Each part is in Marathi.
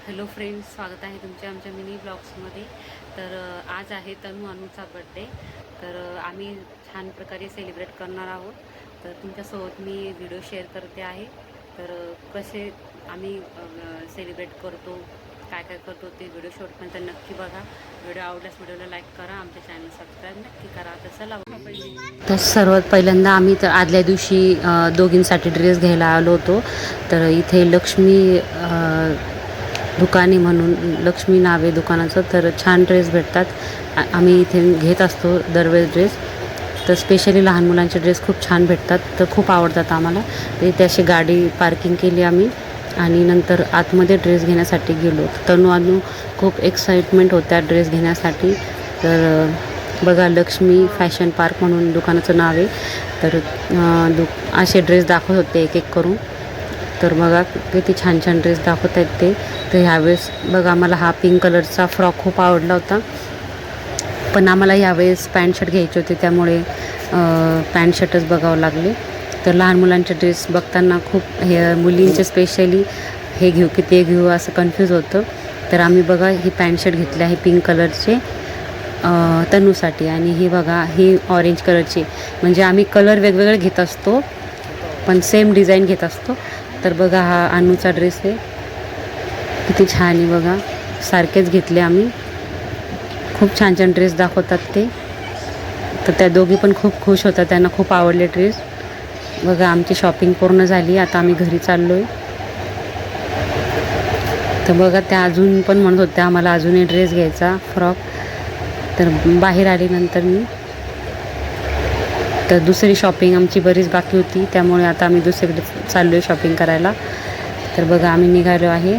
हॅलो फ्रेंड्स, स्वागत आहे तुमच्या आमच्या मिनी ब्लॉग्समध्ये. तर आज आहे तनू अनुचा बड्डे. तर आम्ही छान प्रकारे सेलिब्रेट करणार आहोत. तर तुमच्यासोबत मी व्हिडिओ शेअर करते आहे. तर कसे आम्ही सेलिब्रेट करतो, काय काय करतो ते व्हिडिओ शेवटपर्यंत नक्की बघा. व्हिडिओ आवडल्यास व्हिडिओला लाईक करा, आमच्या चॅनल सबस्क्राईब नक्की करा. तर चला तर सर्वात पहिल्यांदा आम्ही तर आदल्या दिवशी दोघींसाठी ड्रेस घ्यायला आलो होतो. तर इथे लक्ष्मी दुकाने म्हणून लक्ष्मी नावे दुकानाचं, तर छान ड्रेस भेटतात. आम्ही इथे घेत असतो दरवेळेस ड्रेस. तर स्पेशली लहान मुलांचे ड्रेस खूप छान भेटतात, तर खूप आवडतात आम्हाला. तर इथे अशी गाडी पार्किंग केली आम्ही आणि नंतर आतमध्ये ड्रेस घेण्यासाठी गेलो. तनू खूप एक्साइटमेंट होत्या ड्रेस घेण्यासाठी. तर बघा, लक्ष्मी फॅशन पार्क म्हणून दुकानाचं नाव आहे. तर असे ड्रेस दाखवत होते एक एक करून. तर बघा किती छान छान ड्रेस दाखवत आहेत ते. तर ह्यावेळेस बघा, आम्हाला हा पिंक कलरचा फ्रॉक खूप आवडला होता, पण आम्हाला ह्यावेळेस पॅन्ट शर्ट घ्यायचे होते, त्यामुळे पॅन्ट शर्टच बघावं लागले. तर लहान मुलांचे ड्रेस बघताना खूप हे मुलींचे स्पेशली हे घेऊ की ते घेऊ असं कन्फ्यूज होतं. तर आम्ही बघा ही पॅन्ट शर्ट घेतले आहे पिंक कलरचे तनूसाठी, आणि ही बघा ही ऑरेंज कलरची. म्हणजे आम्ही कलर वेगवेगळे घेत असतो पण सेम डिझाईन घेत असतो. तर बघा हा अनुचा ड्रेस आहे, किती छान आहे बघा. सारखेच घेतले आम्ही. खूप छान छान ड्रेस दाखवतात ते. तर त्या दोघी पण खूप खुश होतात, त्यांना खूप आवडले ड्रेस. बघा आमची शॉपिंग पूर्ण झाली, आता आम्ही घरी चाललो आहे. तर बघा त्या अजून पण म्हणत होत्या आम्हाला अजूनही ड्रेस घ्यायचा फ्रॉक. तर बाहेर आल्यानंतर मी तर दुसरी शॉपिंग आमची बरीच बाकी होती, त्यामुळे आता आम्ही दुसरीकडे चाललो आहे शॉपिंग करायला. तर बघा आम्ही निघालो आहे.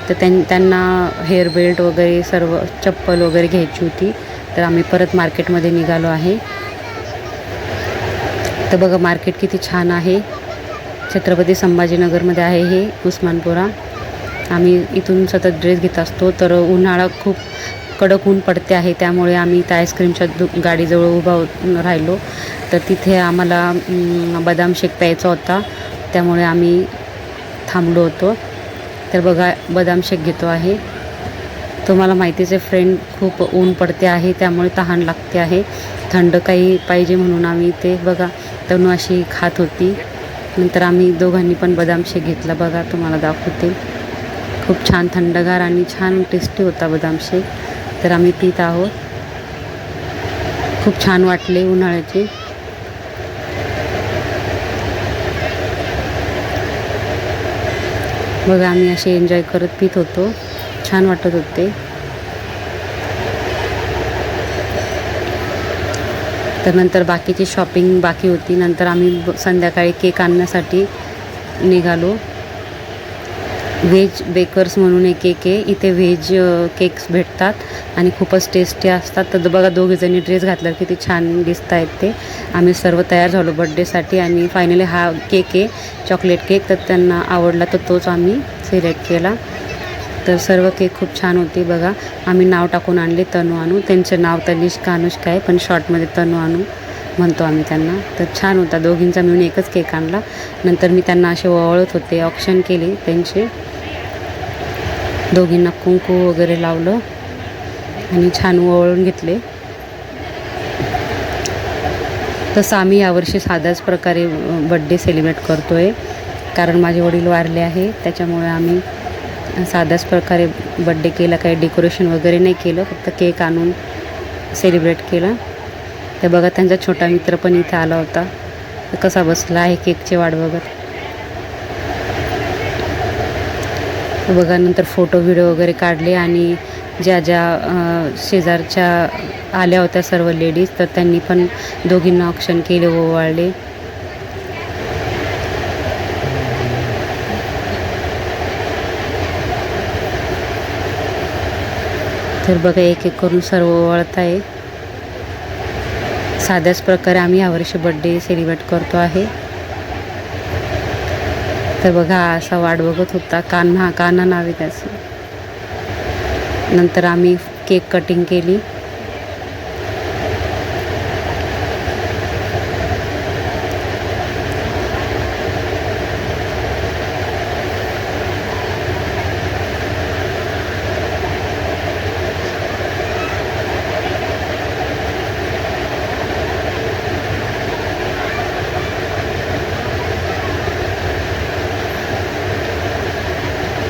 तर त्यांना हेअर बेल्ट वगैरे सर्व चप्पल वगैरे घ्यायची होती, तर आम्ही परत मार्केटमध्ये निघालो आहे. तर बघा मार्केट किती छान आहे. छत्रपती संभाजीनगरमध्ये आहे हे उस्मानपुरा. आम्ही इथून सतत ड्रेस घेत असतो. तर उन्हाळा खूप कडक ऊन पडते आहे, त्यामुळे आम्ही त्या आईस्क्रीमच्या गाडीजवळ उभा राहिलो. तर तिथे आम्हाला बदाम शेक प्यायचा होता, त्यामुळे आम्ही थांबलो होतो. तर बघा बदाम शेक घेतो आहे. तुम्हाला माहितीच आहे फ्रेंड, खूप ऊन पडते आहे, त्यामुळे तहान लागते आहे. थंड काही पाहिजे म्हणून आम्ही ते बघा तनू अशी खात होती. नंतर आम्ही दोघांनी पण बदाम शेक घेतला. बघा तुम्हाला दाखवते, खूप छान थंडगार आणि छान टेस्टी होता बदाम शेक. तर आम्ही पित आहोत. खूप छान वाटले उन्हाळ्याचे. बघा आम्ही असे एन्जॉय करत पित होतो, छान वाटत होते. तर नंतर बाकीची शॉपिंग बाकी होती. नंतर आम्ही संध्याकाळी केक आणण्यासाठी निघालो. व्हेज बेकर्स म्हणून एक केक आहे इथे. व्हेज केक्स भेटतात आणि खूपच टेस्टी असतात. तर बघा दोघीजणी ड्रेस घातल्यावर किती छान दिसत आहेत ते. आम्ही सर्व तयार झालो बड्डेसाठी आणि फायनली हा केक आहे चॉकलेट केक. तर त्यांना आवडला तर तोच आम्ही सिलेक्ट केला. तर सर्व केक खूप छान होते. बघा आम्ही नाव टाकून आणले तनू अनु. त्यांचे नाव तनिष्का अनुष्का आहे, पण शॉर्टमध्ये तनू अनु म्हणतो आम्ही त्यांना. तर छान होता. दोघींचा मिळून एकच केक आणला. नंतर मी त्यांना असे ओवाळत होते, ऑप्शन केले त्यांचे. दोघींना कुंकू वगैरे लावलं आणि छान ओवाळून घेतले. तसं आम्ही यावर्षी साध्याच प्रकारे बड्डे सेलिब्रेट करतो आहे, कारण माझे वडील वारले आहे. त्याच्यामुळे आम्ही साध्याच प्रकारे बड्डे केला. काही डेकोरेशन वगैरे नाही केलं, फक्त केक आणून सेलिब्रेट केलं. ते बघा त्यांचा छोटा मित्र पण इथे आला होता, कसा बसला आहे केकची वाट बघत. बघा नंतर फोटो व्हिडिओ वगैरे काढले आणि ज्या शेजारच्या आल्या होत्या सर्व लेडीज, तर त्यांनी पण दोघींना ऑप्शन केले, ओवाळले. तर बघा एक एक करून सर्व ओवाळत आहे. साध्याच प्रकारे आम्ही यावर्षी बड्डे सेलिब्रेट करतो आहे. तर बघा असा वाट बघत होता. कान्हा नाव आहे त्याचं. नंतर आम्ही केक कटिंग केली.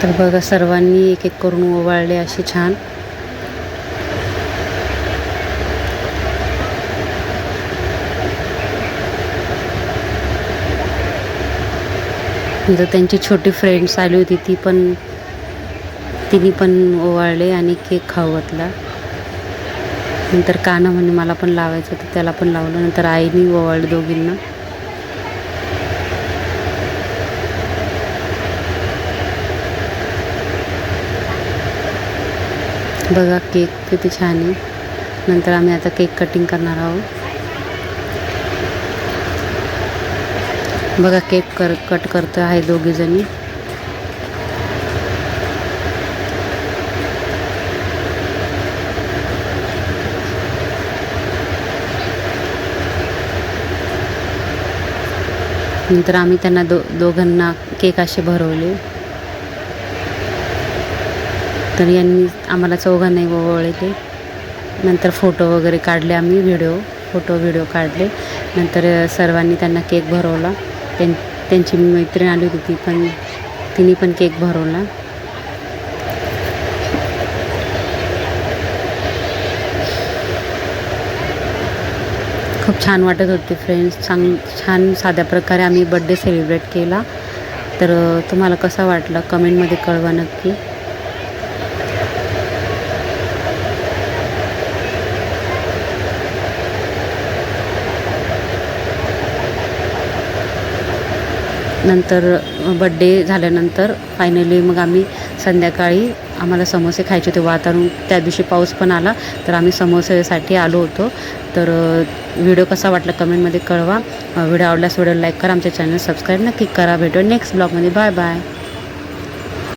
तर बघा सर्वांनी एक एक करून ओवाळले असे छान. नंतर त्यांची छोटी फ्रेंड्स आली होती तिने पण ओवाळले आणि केक खाऊ घातला. नंतर काना म्हणे मला पण लावायचं तर त्याला पण लावलं. नंतर आईने ओवाळलं दोघींना. बघा केक किती छान आहे. नंतर आम्ही आता केक कटिंग करणार आहोत. बघा केक कट करत आहे दोघीजणी. नंतर आम्ही त्यांना दोघांना केक असे भरवले. तर यांनी आम्हाला चौघांनाही ओवाळले. नंतर फोटो वगैरे काढले आम्ही, फोटो व्हिडिओ काढले. नंतर सर्वांनी त्यांना केक भरवला. त्यांची मैत्रीण आली होती तिने पण केक भरवला. खूप छान वाटत होते फ्रेंड्स. छान साध्या प्रकारे आम्ही बड्डे सेलिब्रेट केला. तर तुम्हाला कसा वाटला कमेंटमध्ये कळवा नक्की. नंतर बड्डे झाल्यानंतर फायनली मग आम्ही संध्याकाळी आम्हाला समोसे खायचे होते. वातावरण त्या दिवशी पाऊस पण आला तर आम्ही समोसेसाठी आलो होतो. तर व्हिडिओ कसा वाटला कमेंटमध्ये कळवा. व्हिडिओ आवडल्यास व्हिडिओ लाईक करा. आमच्या चॅनल सबस्क्राईब नक्की करा. भेटू नेक्स्ट ब्लॉगमध्ये. Bye bye.